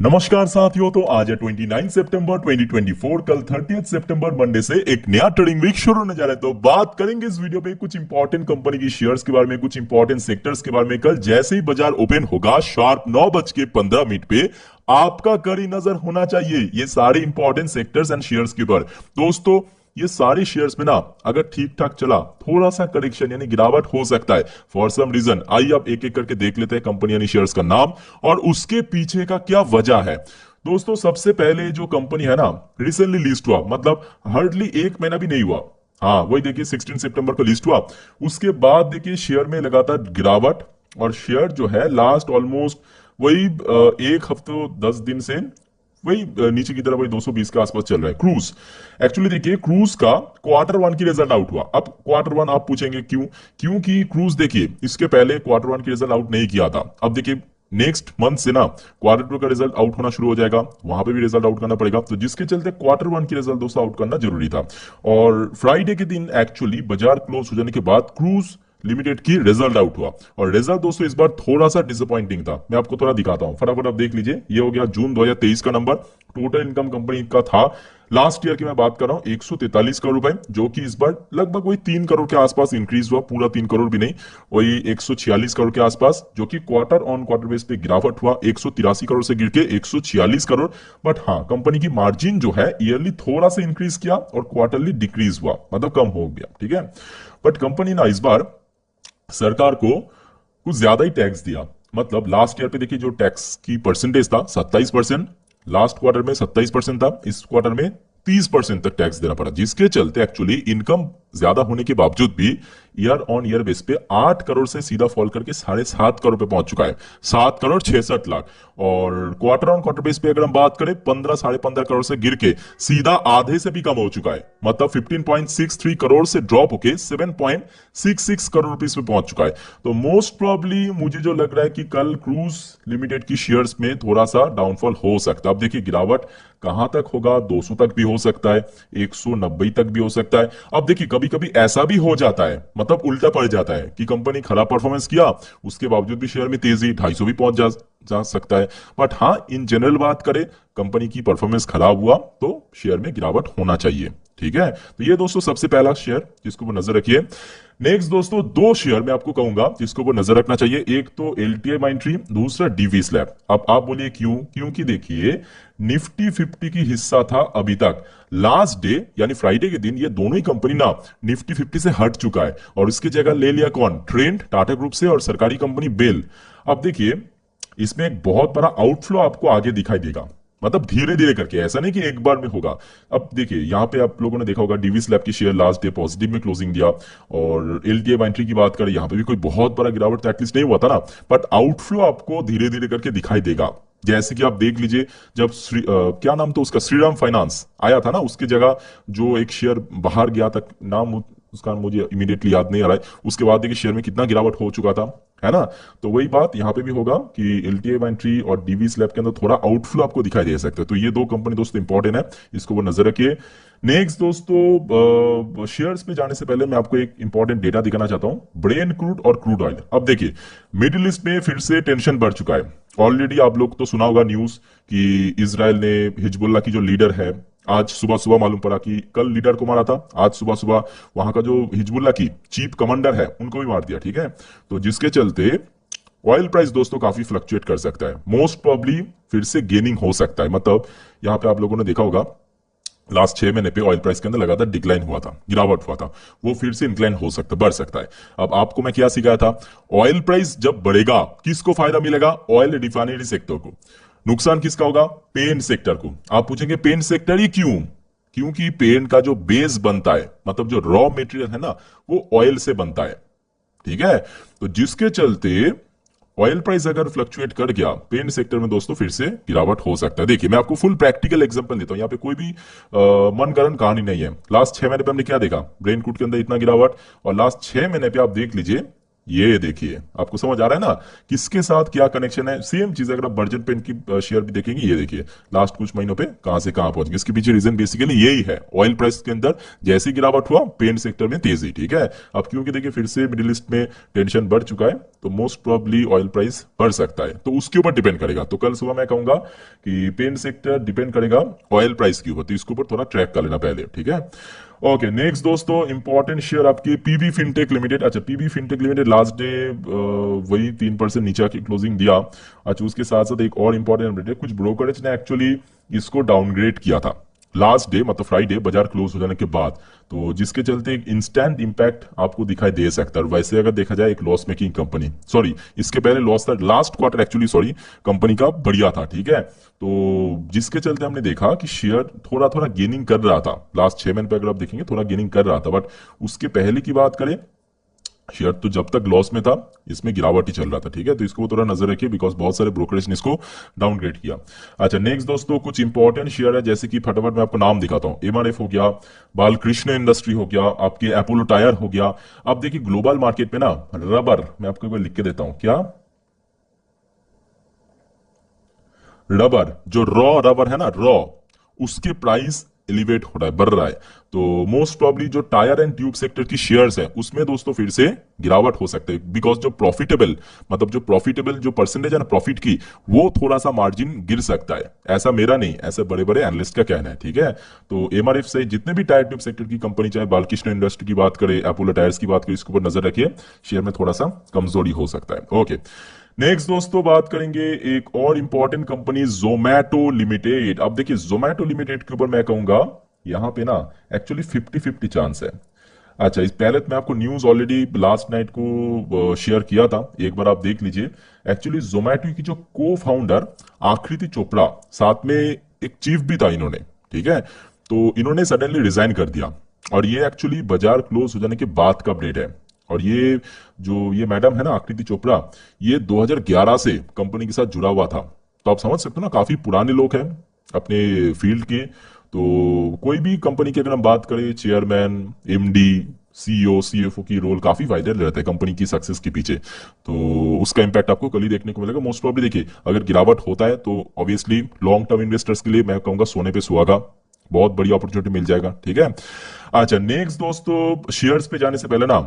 नमस्कार साथियों। तो आज है 29 सितंबर 2024। कल 30 सितंबर मंडे से एक नया ट्रेडिंग वीक शुरू होने जा रहा है। तो बात करेंगे इस वीडियो में कुछ इंपॉर्टेंट कंपनी की शेयर्स के बारे में, कुछ इंपॉर्टेंट सेक्टर्स के बारे में। कल जैसे ही बाजार ओपन होगा शार्प 9:15 पे आपका कड़ी नजर होना चाहिए ये सारे इंपॉर्टेंट सेक्टर्स एंड शेयर्स के ऊपर। दोस्तों, ये सारे शेयर्स में ना अगर ठीक ठाक चला थोड़ा सा करेक्शन यानी गिरावट हो सकता है फॉर सम रीजन। आइए आप एक एक करके देख लेते हैं कंपनी यानी शेयर्स का नाम और उसके पीछे का क्या वजह है। दोस्तों, सबसे पहले जो कंपनी है ना, रिसेंटली लिस्ट हुआ, मतलब हार्डली एक महीना भी नहीं हुआ। हाँ, वही देखिए 16 सितंबर को लिस्ट हुआ। उसके बाद देखिए शेयर में लगातार गिरावट और शेयर जो है लास्ट ऑलमोस्ट वही एक हफ्ते 10 दिन से वही नीचे की तरफ वही 220 के आसपास चल रहा है। क्रूज, एक्चुअली देखिए क्रूज का क्वार्टर 1 की रिजल्ट आउट हुआ। अब क्वार्टर 1 आप पूछेंगे क्यों? क्योंकि क्रूज देखिए इसके पहले क्वार्टर 1 की रिजल्ट आउट नहीं किया था। अब देखिए नेक्स्ट मंथ से ना क्वार्टर 2 का रिजल्ट आउट होना शुरू हो जाएगा, वहां पे भी रिजल्ट आउट करना पड़ेगा। तो जिसके चलते क्वार्टर 1 की रिजल्ट दोस्तों आउट करना जरूरी था। और फ्राइडे के दिन एक्चुअली बाजार क्लोज हो जाने के बाद क्रूज लिमिटेड की रिजल्ट आउट हुआ और रिजल्ट दोस्तों इस बार थोड़ा सा डिसअपॉइंटिंग था। मैं आपको थोड़ा दिखाता हूं, फटाफट आप देख लीजिए। ये हो गया जून 2023 का नंबर। टोटल इनकम कंपनी का था लास्ट ईयर की मैं बात कर रहा हूं 143 करोड़ रुपए, जो कि इस बार लगभग वही 3 करोड़ के आसपास इंक्रीज हुआ। पूरा 3 करोड़ भी नहीं, वही 146 करोड़ के आसपास, जो कि क्वार्टर ऑन क्वार्टर बेस पे गिरावट हुआ 183 करोड़ से गिर के 146 करोड़। बट हाँ, कंपनी की मार्जिन जो है ईयरली थोड़ा सा इंक्रीज किया और क्वार्टरली डिक्रीज हुआ, मतलब कम हो गया। ठीक है, बट कंपनी ना इस बार सरकार को कुछ ज्यादा ही टैक्स दिया। मतलब लास्ट ईयर पे देखिए जो टैक्स की परसेंटेज था 27%, लास्ट क्वार्टर में 27% था, इस क्वार्टर में 30% तक टैक्स देना पड़ा, जिसके चलते एक्चुअली इनकम ज्यादा होने के बावजूद भी ईयर ऑन ईयर बेस पे 8 करोड़ से सीधा फॉल करके 7.5 करोड़ पे पहुंच चुका है, 7 करोड़ 66 लाख। और क्वार्टर ऑन क्वार्टर बेस पे अगर हम बात करें 15 साढ़े 15 करोड़ से गिर के सीधा आधे से भी कम हो चुका है, मतलब 15.63 करोड़ से ड्रॉप होके 7.66 करोड़ रुपीस पे पहुंच चुका है। तो मोस्ट प्रॉब्ली मुझे जो लग रहा है कि कल क्रूज लिमिटेड की शेयर्स में थोड़ा सा डाउनफॉल हो सकता है। अब देखिए गिरावट कहां तक होगा, 200 तक भी हो सकता है, 190 तक भी हो सकता है। अब देखिए कभी कभी ऐसा भी हो जाता है, मतलब उल्टा पड़ जाता है कि कंपनी खराब परफॉर्मेंस किया उसके बावजूद भी शेयर में तेजी 250 भी पहुंच जा सकता है। बट हाँ, इन जनरल बात करें, कंपनी की परफॉर्मेंस खराब हुआ तो शेयर में गिरावट होना चाहिए। ठीक है, तो ये दोस्तों सबसे पहला शेयर जिसको ऊपर नजर रखिए। नेक्स्ट दोस्तों, दो शेयर मैं आपको कहूंगा जिसको ऊपर नजर रखना चाहिए। एक तो एलटीआई माइंट्री, दूसरा डीवी स्लैब। अब आप बोलिए क्यों? क्योंकि देखिए निफ्टी 50 की हिस्सा था अभी तक, लास्ट डे यानी फ्राइडे के दिन ये दोनों ही कंपनी ना निफ्टी 50 से हट चुका है और इसकी जगह ले लिया कौन? ट्रेंड, टाटा ग्रुप से और सरकारी कंपनी बेल। अब देखिए इसमें एक बहुत बड़ा आउटफ्लो आपको आगे दिखाई देगा, मतलब धीरे धीरे करके, ऐसा नहीं कि एक बार में होगा। अब देखिए यहाँ पे आप लोगों ने देखा होगा डीवी स्लैब की शेयर लास्ट डे पॉजिटिव में क्लोजिंग दिया। और एलटीआई एंट्री की बात करें, यहाँ पे भी कोई बहुत बड़ा गिरावट तो एटलीस्ट नहीं हुआ था ना, बट आउटफ्लो आपको धीरे धीरे करके दिखाई देगा। जैसे कि आप देख लीजिए, जब क्या नाम तो उसका, श्रीराम फाइनेंस आया था ना, उसकी जगह जो एक शेयर बाहर गया था, नाम उसका मुझे इमीडिएटली याद नहीं आ रहा है, उसके बाद देखिए शेयर में कितना गिरावट हो चुका था, है ना। तो वही बात यहाँ पे भी होगा कि एलटीआई एंट्री और डीवी स्लैब के अंदर थोड़ा आउटफ्लो आपको दिखाई दे सकता है। तो ये दो कंपनी दोस्तों इंपॉर्टेंट है, इसको वो नजर रखिए। नेक्स्ट दोस्तों, शेयर्स पे जाने से पहले मैं आपको एक इंपॉर्टेंट डेटा दिखाना चाहता हूं, ब्रेन क्रूड और क्रूड ऑयल। अब देखिए मिडिल ईस्ट में फिर से टेंशन बढ़ चुका है। ऑलरेडी आप लोग तो सुना होगा न्यूज कि इजराइल ने हिजबुल्लाह की जो लीडर है, आज सुबह सुबह मालूम पड़ा कि कल लीडर को मारा था, आज सुबह सुबह वहां का जो हिजबुल्लाह की चीफ कमांडर है उनको भी मार दिया। ठीक है, तो जिसके चलते ऑयल प्राइस दोस्तों काफी फ्लक्चुएट कर सकता है, मोस्ट प्रॉब्ली फिर से गेनिंग हो सकता है। मतलब यहाँ पे आप लोगों ने देखा होगा लास्ट 6 महीने पे ऑयल प्राइस के अंदर लगातार डिक्लाइन हुआ था, गिरावट हुआ था, वो फिर से इंक्लाइन हो सकता है, बढ़ सकता है। अब आपको मैं क्या सिखाया था, ऑयल प्राइस जब बढ़ेगा किसको फायदा मिलेगा? ऑयल रिफाइनरी सेक्टर को। नुकसान किसका होगा? पेंट सेक्टर को। आप पूछेंगे पेंट सेक्टर ही क्यों? क्योंकि पेंट का जो बेस बनता है, मतलब जो रॉ मटेरियल है ना, वो ऑयल से बनता है। ठीक है, तो जिसके चलते ऑयल प्राइस अगर फ्लक्चुएट कर गया पेंट सेक्टर में दोस्तों फिर से गिरावट हो सकता है। देखिए मैं आपको फुल प्रैक्टिकल एग्जांपल देता हूं, यहाँ पे कोई भी मन गढ़ंत कहानी नहीं है। लास्ट 6 महीने पे हमने क्या देखा, ब्रेन क्रूड के अंदर इतना गिरावट, और लास्ट 6 महीने पे आप देख लीजिए ये देखिए, आपको समझ आ रहा है ना किसके साथ क्या कनेक्शन है। सेम चीज अगर आप बर्जन पेन की शेयर भी देखेंगे, ये देखिए लास्ट कुछ महीनों पे कहां से कहां पहुंच गए। इसके पीछे रीजन बेसिकली यही है, ऑयल प्राइस के अंदर जैसे गिरावट हुआ, पेंट सेक्टर में तेजी। ठीक है, अब क्योंकि देखिए फिर से मिडिल ईस्ट में टेंशन बढ़ चुका है, तो मोस्ट प्रोबेबली ऑयल प्राइस बढ़ सकता है, तो उसके ऊपर डिपेंड करेगा। तो कल सुबह मैं कहूंगा कि पेंट सेक्टर डिपेंड करेगा ऑयल प्राइस के ऊपर, तो इसके ऊपर थोड़ा ट्रैक कर लेना पहले। ठीक है, ओके नेक्स्ट दोस्तों, इंपॉर्टेंट शेयर आपकी पीबी फिनटेक लिमिटेड। अच्छा, PB fintech limited last day वही 3% नीचे आके क्लोजिंग दिया। अच्छा, उसके साथ साथ एक और इंपॉर्टेंट अपडेट है, कुछ ब्रोकरेज ने एक्चुअली इसको डाउनग्रेड किया था लास्ट डे, मतलब फ्राइडे बाजार क्लोज हो जाने के बाद, तो जिसके चलते एक इंस्टेंट इंपैक्ट आपको दिखाई दे सकता है। वैसे अगर देखा जाए एक लॉस मेकिंग कंपनी, सॉरी इसके पहले लॉस था, last quarter actually sorry company का बढ़िया था। ठीक है, तो जिसके चलते हमने देखा कि शेयर थोड़ा थोड़ा गेनिंग कर रहा था लास्ट 6 महीने पे, अगर आप देखेंगे थोड़ा गेनिंग कर रहा था, बट उसके पहले की बात करें, शेयर तो जब तक लॉस में था इसमें गिरावट ही चल रहा था। ठीक है, तो इसको थोड़ा नजर रखिए, बिकॉज बहुत सारे ब्रोकरेज ने इसको डाउनग्रेड किया। अच्छा, नेक्स्ट दोस्तों कुछ इंपॉर्टेंट शेयर है, जैसे कि फटाफट मैं आपको नाम दिखाता हूं। एमआरएफ हो गया, बालकृष्ण इंडस्ट्री हो गया, आपके अपोलो टायर हो गया। अब देखिए ग्लोबल मार्केट में ना रबर, मैं आपको एक बार लिख के देता हूं, क्या रबर, जो रॉ रबर है ना, रॉ, उसके प्राइस एलिवेट हो रहा है, बढ़ रहा है। तो मोस्ट प्रॉब्ली जो टायर एंड ट्यूब सेक्टर की शेयर्स है उसमें दोस्तों फिर से गिरावट हो सकते हैं, बिकॉज जो प्रॉफिटेबल, मतलब जो प्रॉफिटेबल जो परसेंटेज है ना प्रॉफिट की, वो थोड़ा सा मार्जिन गिर सकता है। ऐसा मेरा नहीं, ऐसे बड़े बड़े एनालिस्ट का कहना है। ठीक है, तो एमआरएफ से जितने भी टायर ट्यूब सेक्टर की कंपनी, चाहे बालकृष्ण इंडस्ट्री की बात करें, अपोलो टायर्स की बात करें, इसके ऊपर नजर रखिए, शेयर में थोड़ा सा कमजोरी हो सकता है। ओके, नेक्स्ट दोस्तों बात करेंगे एक और इंपॉर्टेंट कंपनी जोमैटो लिमिटेड। अब देखिए जोमैटो लिमिटेड के ऊपर मैं कहूंगा यहां पे ना एक्चुअली 50-50 चांस है। अच्छा, इस पहले तो मैं आपको न्यूज ऑलरेडी लास्ट नाइट को शेयर किया था, एक बार आप देख लीजिए। एक्चुअली जोमैटो की जो को फाउंडर आकृति चोपड़ा, साथ में एक चीफ भी था इन्होंने। ठीक है, तो इन्होंने सडनली रिजाइन कर दिया, और ये एक्चुअली बाजार क्लोज हो जाने के बाद का अपडेट है। और ये जो ये मैडम है ना आकृति चोपड़ा, ये 2011 से कंपनी के साथ जुड़ा हुआ था, तो आप समझ सकते हो ना काफी पुराने लोग हैं अपने फील्ड के। तो कोई भी कंपनी की अगर हम बात करें, चेयरमैन, एमडी, सीईओ, सीएफओ की रोल काफी वाइडल रहता है कंपनी की सक्सेस के पीछे, तो उसका इंपैक्ट आपको कल ही देखने को मिलेगा मोस्ट प्रॉब्ली। देखिए अगर गिरावट होता है तो ऑब्वियसली लॉन्ग टर्म इन्वेस्टर्स के लिए मैं कहूंगा सोने पे सुहागा, बहुत बड़ी अपॉर्चुनिटी मिल जाएगा। ठीक है, अच्छा नेक्स्ट दोस्तों, शेयर्स पे जाने से पहले ना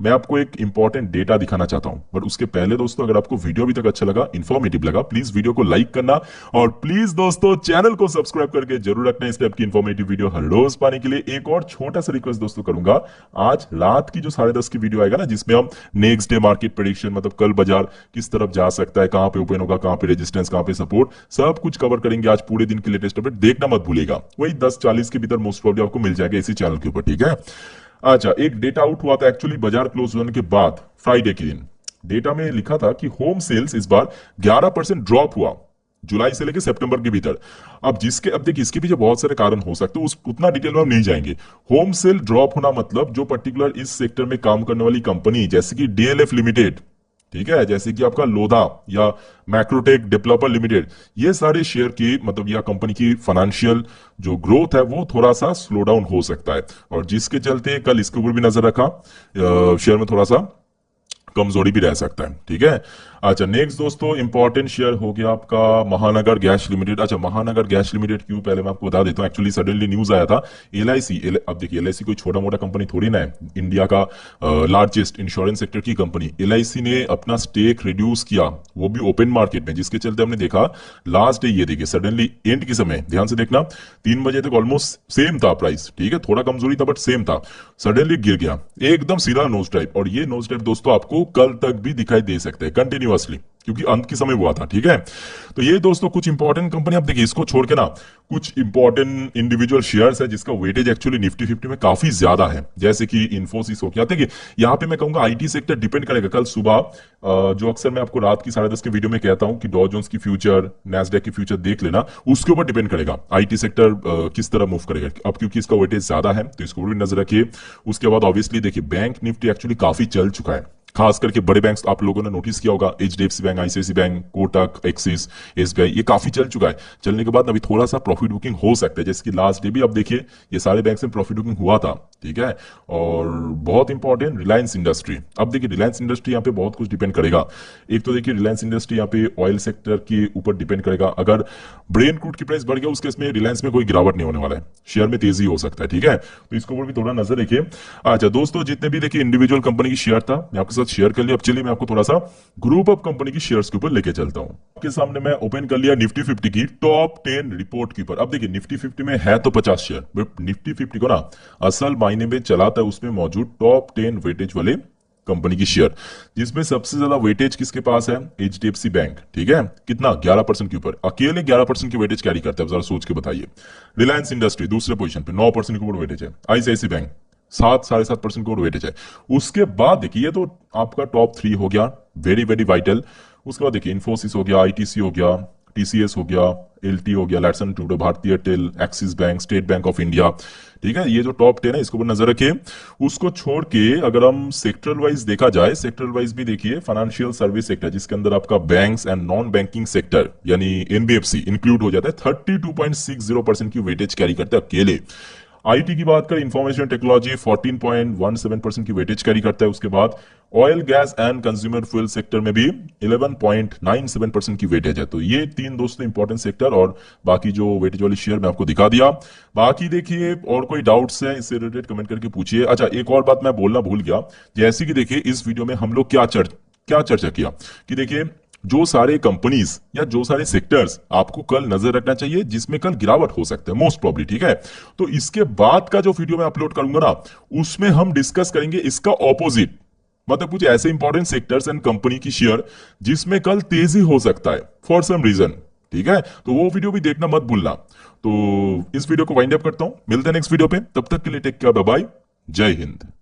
मैं आपको एक इंपॉर्टेंट डेटा दिखाना चाहता हूं, बट उसके पहले दोस्तों अगर आपको वीडियो अभी तक अच्छा लगा, इन्फॉर्मेटिव लगा, प्लीज वीडियो को लाइक करना, और प्लीज दोस्तों चैनल को सब्सक्राइब करके जरूर रखना इस टाइप की इन्फॉर्मेटिव वीडियो हर रोज पाने के लिए। एक और छोटा सा रिक्वेस्ट दोस्तों करूंगा, आज रात की जो 10:30 की वीडियो आएगा ना, जिसमें हम नेक्स्ट डे मार्केट प्रेडिक्शन, मतलब कल बाजार किस तरफ जा सकता है, कहां पे ओपन होगा, कहां पे रेजिस्टेंस, कहां पे सपोर्ट, सब कुछ कवर करेंगे आज पूरे दिन के लेटेस्ट अपडेट, देखना मत भूलेगा। वही 10:40 के भीतर मोस्ट प्रॉब्ली आपको मिल जाएगा इसी चैनल के ऊपर। ठीक है, अच्छा एक डेटा आउट हुआ था एक्चुअली बाजार क्लोज होने के बाद फ्राइडे के दिन। डेटा में लिखा था कि होम सेल्स इस बार 11% ड्रॉप हुआ जुलाई से लेकर सितंबर के भीतर। अब देखिए इसके पीछे बहुत सारे कारण हो सकते हैं, उतना डिटेल में हम नहीं जाएंगे। होम सेल ड्रॉप होना मतलब जो पर्टिकुलर इस सेक्टर में काम करने वाली कंपनी, जैसे कि डीएलएफ लिमिटेड, ठीक है, जैसे कि आपका लोधा या मैक्रोटेक डेवलपर लिमिटेड, ये सारे शेयर की मतलब या कंपनी की फाइनेंशियल जो ग्रोथ है वो थोड़ा सा स्लो डाउन हो सकता है, और जिसके चलते कल इसके ऊपर भी नजर रखा, शेयर में थोड़ा सा कमजोरी भी रह सकता है। ठीक है, अच्छा नेक्स्ट दोस्तों इंपॉर्टेंट शेयर हो गया आपका महानगर गैस लिमिटेड। अच्छा, महानगर गैस लिमिटेड क्यों, पहले मैं आपको बता देता हूं। एक्चुअली सडनली न्यूज आया था एलआईसी, अब देखिए एलआईसी कोई छोटा मोटा कंपनी थोड़ी ना है, इंडिया का लार्जेस्ट इंश्योरेंस सेक्टर की कंपनी। एलआईसी ने अपना स्टेक रिड्यूस किया, वो भी ओपन मार्केट में, जिसके चलते हमने देखा लास्ट डे, ये देखिए सडनली एंड के समय ध्यान से देखना, 3 बजे तक ऑलमोस्ट सेम था प्राइस। ठीक है, थोड़ा कमजोरी था बट सेम था, सडनली गिर गया एकदम सीधा नोज ड्राइव, और ये नोज ड्राइव दोस्तों आपको कल तक भी दिखाई दे सकते हैं कंटिन्यूअसली, क्योंकि अंत के समय हुआ था। ठीक है, तो ये दोस्तों कुछ इंपॉर्टेंट कंपनी, आप देखिए इसको छोड़ के ना कुछ इंपॉर्टेंट इंडिविजुअल शेयर्स है जिसका वेटेज एक्चुअली निफ्टी 50 में काफी ज्यादा है, जैसे कि इन्फोसिस हो गया। देखिए यहाँ पे मैं कहूंगा आईटी सेक्टर डिपेंड करेगा। कल सुबह जो अक्सर मैं आपको रात की 10:30 के वीडियो में कहता हूं कि डॉ जोन्स की फ्यूचर, नैस्डैक की फ्यूचर देख लेना, उसके ऊपर डिपेंड करेगा आईटी सेक्टर किस तरह मूव करेगा। अब क्योंकि इसका वेटेज ज्यादा है तो इसको भी नजर रखिए। उसके बाद ऑब्वियसली देखिए बैंक निफ्टी एक्चुअली काफी चल चुका है, खास करके बड़े बैंक्स आप लोगों ने नोटिस किया होगा, HDFC bank, ICICI bank, Kotak, Axis, SBI, ये काफी चल चुका है। चलने के बाद अभी थोड़ा सा प्रॉफिट बुकिंग हो सकता है, जैसे कि लास्ट डे भी अब देखिए ये सारे बैंक में प्रॉफिट बुकिंग हुआ था, ठीक है। और बहुत इंपॉर्टेंट रिलायंस इंडस्ट्री, अब देखिए रिलायंस इंडस्ट्री यहाँ पे बहुत कुछ डिपेंड करेगा। एक तो देखिए रिलायंस इंडस्ट्री यहाँ पे ऑयल सेक्टर के ऊपर डिपेंड करेगा, अगर ब्रेन क्रूड की प्राइस बढ़ गया उस केस में रिलायंस में कोई गिरावट नहीं होने वाला है, शेयर में तेजी हो सकता है, ठीक है। तो इसके ऊपर भी थोड़ा नजर रखिए। अच्छा दोस्तों, जितने भी देखिए इंडिविजुअल कंपनी की शेयर था मैं आपके साथ शेयर कर लिया। अब चलिए मैं आपको थोड़ा सा ग्रुप ऑफ कंपनी की शेयर्स के ऊपर लेके चलता हूं। आपके सामने मैं ओपन कर लिया निफ्टी 50 की टॉप 10 रिपोर्ट के ऊपर। अब देखिए निफ्टी 50 में है तो 50 शेयर, बट निफ्टी 50 को ना असल मायने में चलाता है उसमें मौजूद टॉप 10 वेटेज वाले कंपनी की शेयर, जिसमें सबसे ज्यादा वेटेज किसके पास है? एचडीएफसी बैंक, ठीक है। कितना? 11% के ऊपर, अकेले 11% की वेटेज कैरी करता है, जरा सोच के बताइए। रिलायंस इंडस्ट्री दूसरे पोजीशन पे 9% के ऊपर वेटेज है। आईसीआईसी बैंक 7-7.5% के ऊपर वेटेज है। उसके बाद देखिए, ये तो आपका टॉप 3 हो गया, वेरी वेरी वाइटल। उसके बाद देखिए इन्फोसिस हो गया, आईटीसी हो गया, टीसीएस हो गया, एलटी हो गया, लैटसन टूडो, भारतीय Airtel, axis bank, state bank of India, ठीक है। ये जो टॉप 10 है इसके ऊपर नजर रखिए। उसको छोड़ के अगर हम सेक्टरल वाइज देखा जाए, सेक्टरल वाइज भी देखिए फाइनेंशियल सर्विस सेक्टर, जिसके अंदर आपका banks and non banking sector यानी एनबीएफसी इंक्लूड हो जाता है, 32.60% की वेटेज कैरी करता है अकेले। आईटी की बात करें, इंफॉर्मेशन टेक्नोलॉजी 14.17% की वेटेज कैरी करता है। उसके बाद oil gas and consumer fuel sector में भी 11.97% की वेटेज है। तो ये 3 दोस्तों इंपॉर्टेंट सेक्टर, और बाकी जो वेटेज वाली शेयर मैं आपको दिखा दिया। बाकी देखिए और कोई डाउट्स है इससे रिलेटेड कमेंट करके पूछिए। अच्छा एक और बात मैं बोलना भूल गया, जैसे कि देखिए इस वीडियो में हम लोग क्या चर्चा किया कि देखिए जो सारे कंपनीज या जो सारे सेक्टर्स आपको कल नजर रखना चाहिए जिसमें कल गिरावट हो सकता है मोस्ट प्रॉब्ली, ठीक है। तो इसके बाद का जो वीडियो मैं अपलोड करूंगा ना, उसमें हम डिस्कस करेंगे इसका ऑपोजिट, मतलब कुछ ऐसे इंपॉर्टेंट सेक्टर्स एंड कंपनी की शेयर जिसमें कल तेजी हो सकता है फॉर सम रीजन, ठीक है। तो वो वीडियो भी देखना मत भूलना। तो इस वीडियो को वाइंड अप करता हूं, मिलते हैं नेक्स्ट वीडियो पे, तब तक के लिए टेक केयर, बाय बाय, जय हिंद।